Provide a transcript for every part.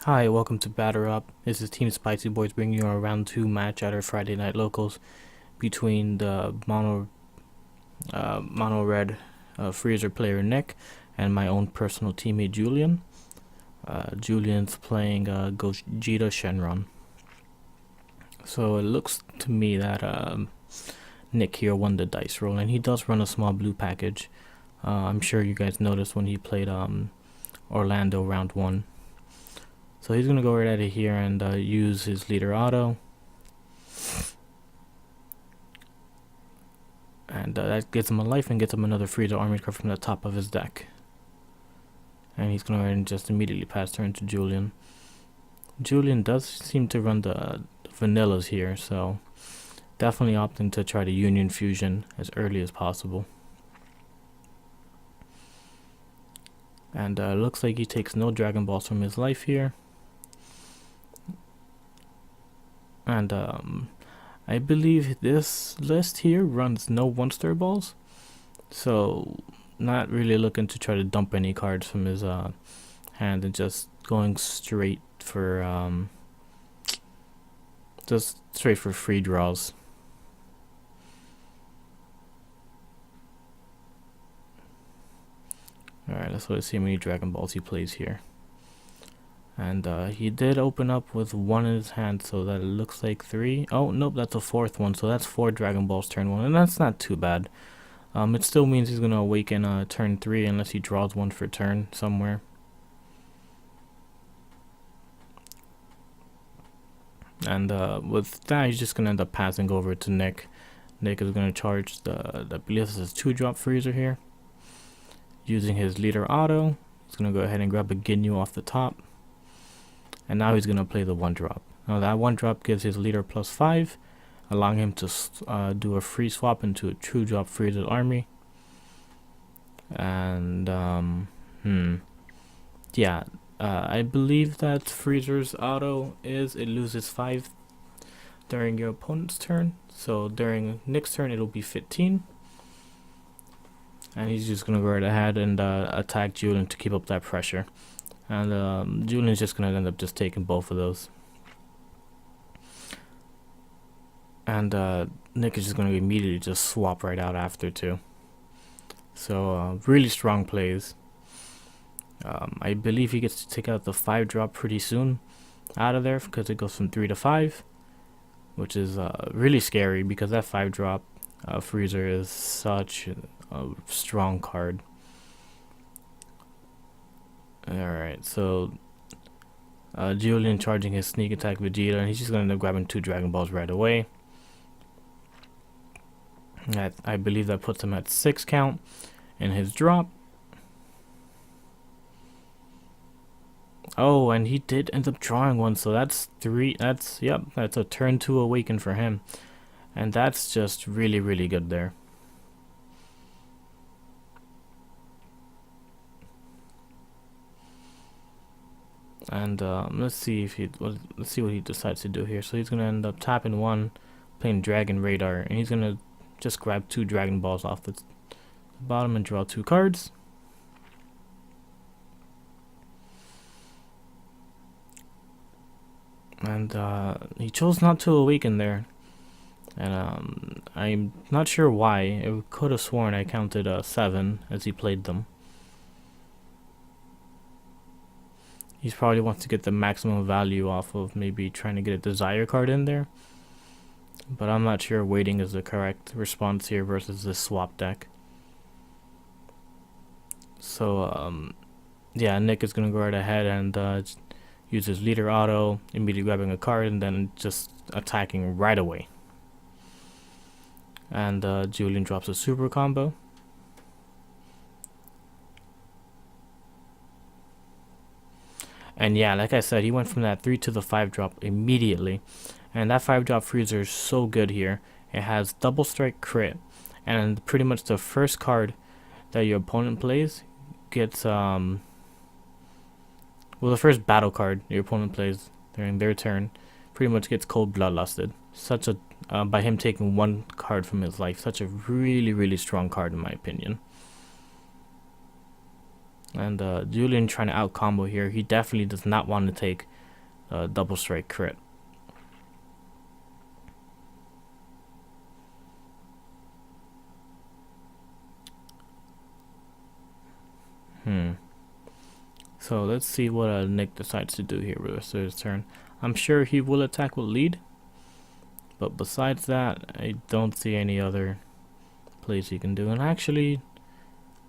Hi, welcome to Batter Up. This is Team Spicy Boys bringing you a round 2 match at our Friday night locals between the mono red freezer player Nick and my own personal teammate Julian. Julian's playing Gogeta Shenron. So it looks to me that Nick here won the dice roll, and he does run a small blue package. I'm sure you guys noticed when he played Orlando round 1. So he's going to go right out of here and use his leader auto. And that gets him a life and gets him another Frieza army card from the top of his deck. And he's going to go ahead and just immediately pass turn to Julian. Julian does seem to run the vanillas here, so definitely opting to try the Union Fusion as early as possible. And looks like he takes no Dragon Balls from his life here. And I believe this list here runs no 1-star balls, so not really looking to try to dump any cards from his hand and just going straight for free draws. Alright, let's see how many Dragon Balls he plays here. And he did open up with 1 in his hand, so that it looks like 3. Oh, nope, that's a 4th one, so that's 4 Dragon Balls turn 1, and that's not too bad. It still means he's going to awaken turn 3 unless he draws 1 for turn somewhere. And with that, he's just going to end up passing over to Nick. Nick is going to charge I believe this is 2-drop freezer here. Using his leader auto, he's going to go ahead and grab a Ginyu off the top. And now he's going to play the 1-drop. Now that 1-drop gives his leader +5, allowing him to do a free swap into a 2-drop Frieza army. And I believe that Freezer's auto is it loses 5 during your opponent's turn. So during Nick's turn it'll be 15. And he's just going to go right ahead and attack Julian to keep up that pressure. And Julian's just going to end up just taking both of those. And Nick is just going to immediately just swap right out after too. So really strong plays. I believe he gets to take out the 5-drop pretty soon out of there because it goes from 3 to 5. Which is really scary because that 5-drop freezer is such a strong card. Alright, so Julian charging his sneak attack Vegeta, and he's just going to end up grabbing 2 Dragon Balls right away. I believe that puts him at 6 count in his drop. Oh, and he did end up drawing 1, so that's 3. That's a turn 2 awaken for him. And that's just really, really good there. And let's see what he decides to do here. So he's gonna end up tapping 1, playing Dragon Radar, and he's gonna just grab 2 Dragon Balls off the bottom and draw 2 cards. And he chose not to awaken there, and I'm not sure why. I could have sworn I counted 7 as he played them. He probably wants to get the maximum value off of maybe trying to get a desire card in there. But I'm not sure waiting is the correct response here versus this swap deck. So, yeah, Nick is going to go right ahead and use his leader auto, immediately grabbing a card and then just attacking right away. And Julian drops a super combo. And yeah, like I said, he went from that 3 to the 5-drop immediately. And that 5-drop freezer is so good here. It has double strike crit. And pretty much the first card that your opponent plays gets, the first battle card your opponent plays during their turn pretty much gets cold bloodlusted. Such a, by him taking 1 card from his life. Such a really, really strong card in my opinion. And Julian trying to out combo here. He definitely does not want to take double strike crit. So let's see what Nick decides to do here with the rest of his turn. I'm sure he will attack with lead, but besides that, I don't see any other plays he can do. And actually,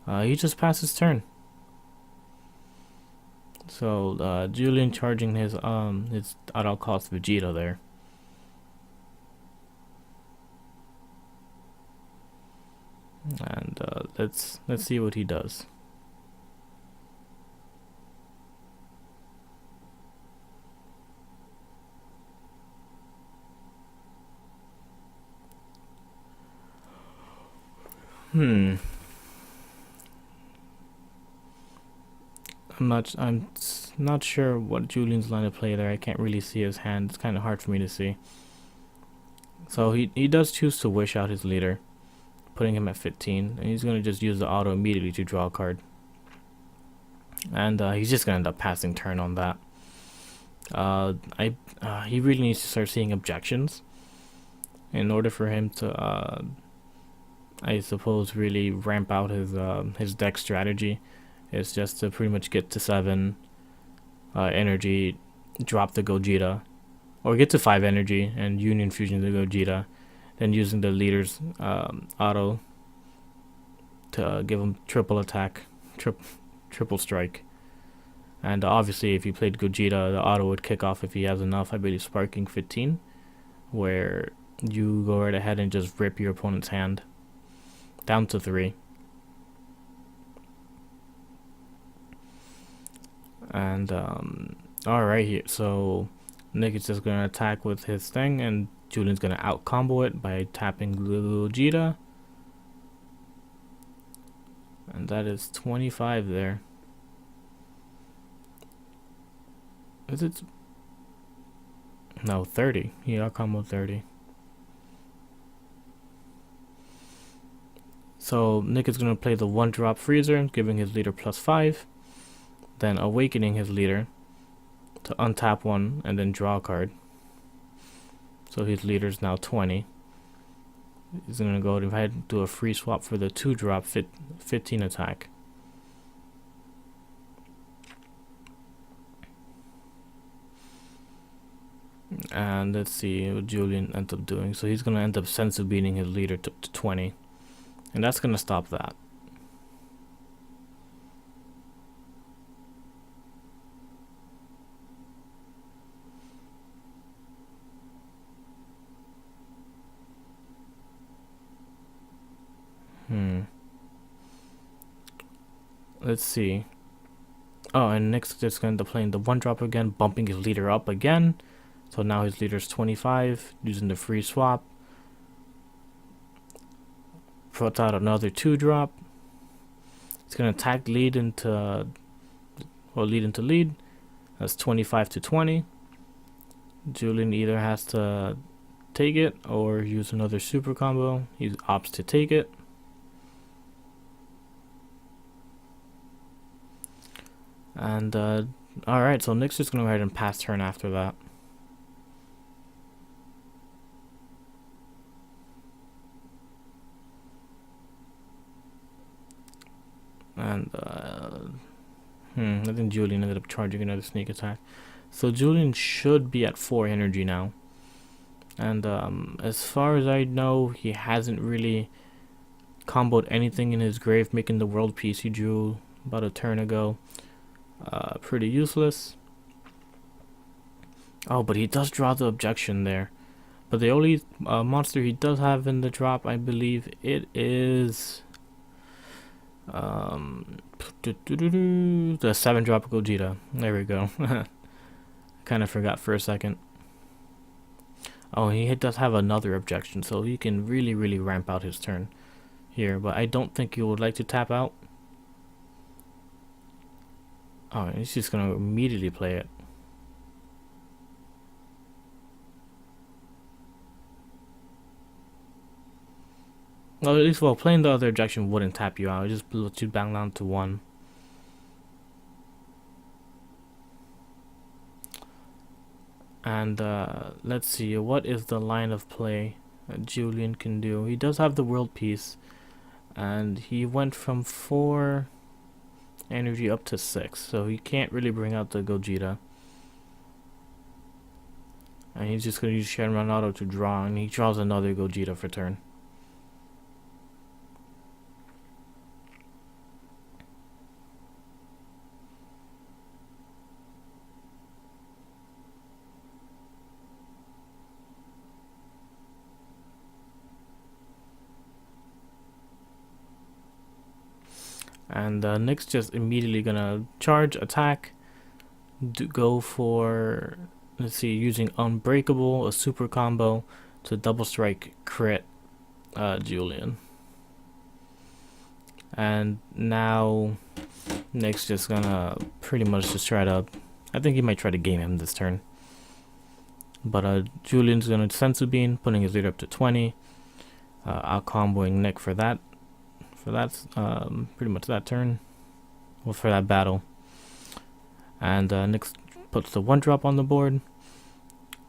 he just passed his turn. So Julian charging his at all cost Vegeta there. And let's see what he does. I'm not sure what Julian's line of play there. I can't really see his hand. It's kind of hard for me to see. So he does choose to wish out his leader, putting him at 15, and he's going to just use the auto immediately to draw a card. And he's just going to end up passing turn on that. He really needs to start seeing objections in order for him to I suppose really ramp out his deck strategy. Is just to pretty much get to 7 energy, drop the Gogeta, or get to 5 energy and Union Fusion the Gogeta, then using the leader's auto to give him triple attack, triple strike. And obviously if he played Gogeta, the auto would kick off if he has enough. I believe Sparking 15, where you go right ahead and just rip your opponent's hand down to 3. And alright, here, so Nick is just gonna attack with his thing, and Julian's gonna out combo it by tapping Gogeta. And that is 25 there. Is it? No, 30. He out combo 30. So Nick is gonna play the 1-drop Freezer, giving his leader +5. Then awakening his leader to untap 1 and then draw a card. So his leader is now 20. He's going to go ahead and do a free swap for the 2-drop 15 attack. And let's see what Julian ends up doing. So he's going to end up sensu beating his leader to 20. And that's going to stop that. Let's see. Oh, and Nick's just going to end up playing the 1-drop again, bumping his leader up again. So now his leader's 25, using the free swap. Puts out another 2-drop. It's going to attack lead into lead. That's 25 to 20. Julian either has to take it or use another super combo. He opts to take it. And alright, so Nick's just gonna go ahead and pass turn after that. And I think Julian ended up charging another sneak attack. So Julian should be at 4 energy now. And as far as I know, he hasn't really comboed anything in his grave, making the world piece he drew about a turn ago pretty useless. Oh, but he does draw the objection there. But the only monster he does have in the drop, I believe it is the 7-drop Gogeta. There we go. Kind of forgot for a second. Oh, he does have another objection, so he can really ramp out his turn here. But I don't think he would like to tap out. Oh, he's just gonna immediately play it. Well, at least, well, playing the other objection wouldn't tap you out. It just lets you bang down to 1. And let's see, what is the line of play that Julian can do? He does have the world piece, and he went from 4 energy up to 6, so he can't really bring out the Gogeta. And he's just going to use Shenron Auto to draw, and he draws another Gogeta for turn. And Nick's just immediately gonna charge, attack, go for, let's see, using Unbreakable, a super combo to double strike crit Julian. And now Nick's just gonna pretty much just try to, I think he might try to game him this turn. But Julian's gonna Senzu Bean, putting his lead up to 20, out comboing Nick for that. So that's pretty much that turn, well, for that battle. And Nick puts the 1-drop on the board,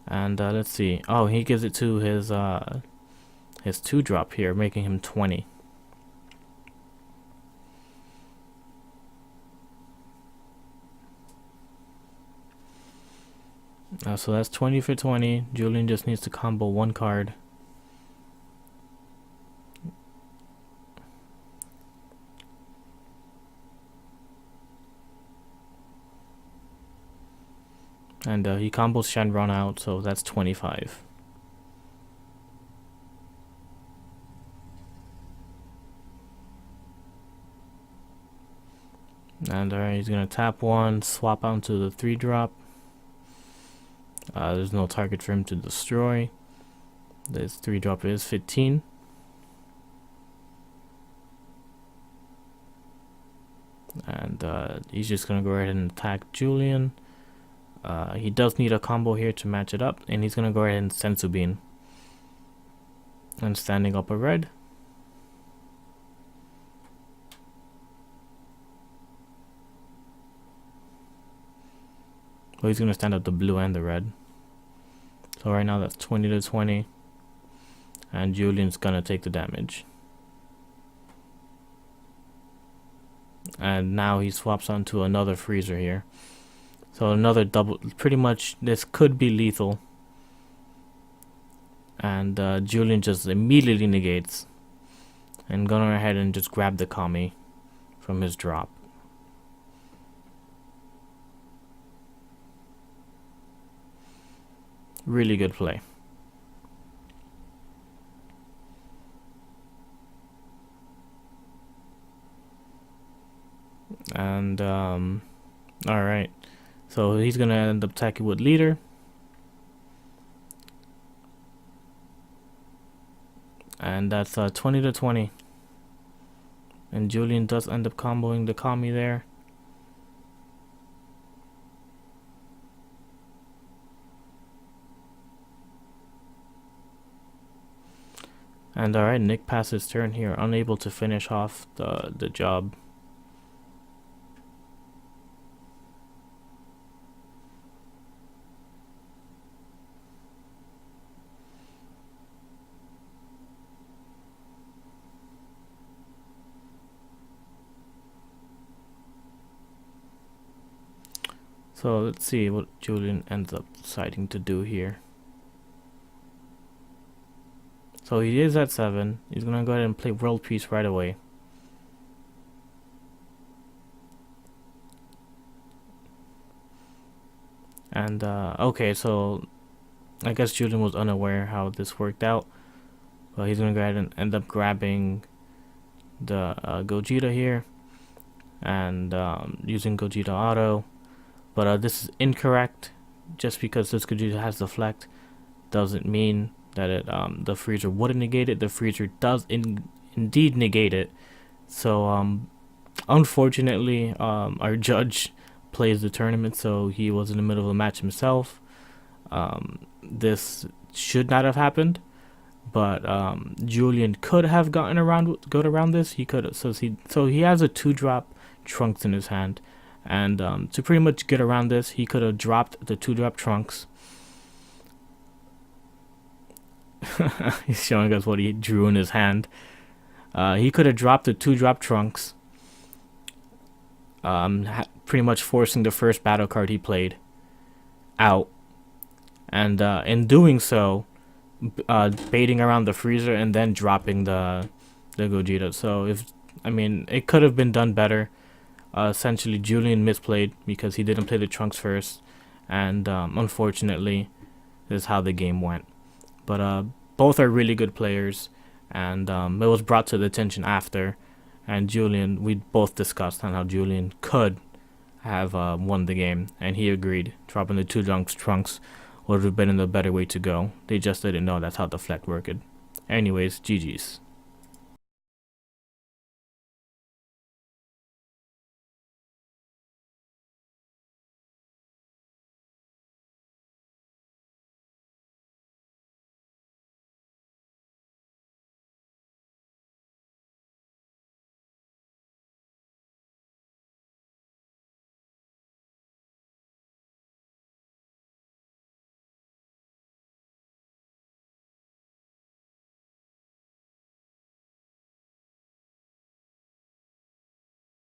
and let's see. Oh, he gives it to his 2-drop here, making him 20. So that's 20 for 20. Julian just needs to combo 1 card. And he combos Shenron out, so that's 25. And he's going to tap 1, swap out to the 3-drop. There's no target for him to destroy. This 3-drop is 15. And he's just going to go ahead and attack Julian. He does need a combo here to match it up, and he's going to go ahead and Senzu Bean. And standing up a red. Well, he's going to stand up the blue and the red. So right now that's 20 to 20. And Julian's going to take the damage. And now he swaps onto another Frieza here. So another double, pretty much this could be lethal. And Julian just immediately negates. And going ahead and just grab the Kami from his drop. Really good play. And alright. So he's gonna end up attacking with leader. And that's 20 to 20. And Julian does end up comboing the Kami there. And alright, Nick passes turn here, unable to finish off the job. So let's see what Julian ends up deciding to do here. So he is at 7. He's gonna go ahead and play World Peace right away. And okay, so I guess Julian was unaware how this worked out. But he's gonna go ahead and end up grabbing the Gogeta here. And using Gogeta Auto. But this is incorrect. Just because this Gogeta has Deflect doesn't mean that it the Frieza wouldn't negate it. The Frieza does indeed negate it. So unfortunately, our judge plays the tournament, so he was in the middle of a match himself. This should not have happened, but Julian could have got around this. He could, so he has a 2-drop Trunks in his hand. And to pretty much get around this, he could have dropped the 2-drop Trunks, He's showing us what he drew in his hand. He could have dropped the 2-drop Trunks, pretty much forcing the first battle card he played out, and in doing so, baiting around the Frieza and then dropping the Gogeta. So it could have been done better. Essentially, Julian misplayed because he didn't play the Trunks first, and unfortunately, this is how the game went. But both are really good players, and it was brought to the attention after. And Julian, we both discussed on how Julian could have won the game, and he agreed. Dropping the 2 Trunks would have been the better way to go. They just didn't know that's how the Fleck worked. Anyways, GG's.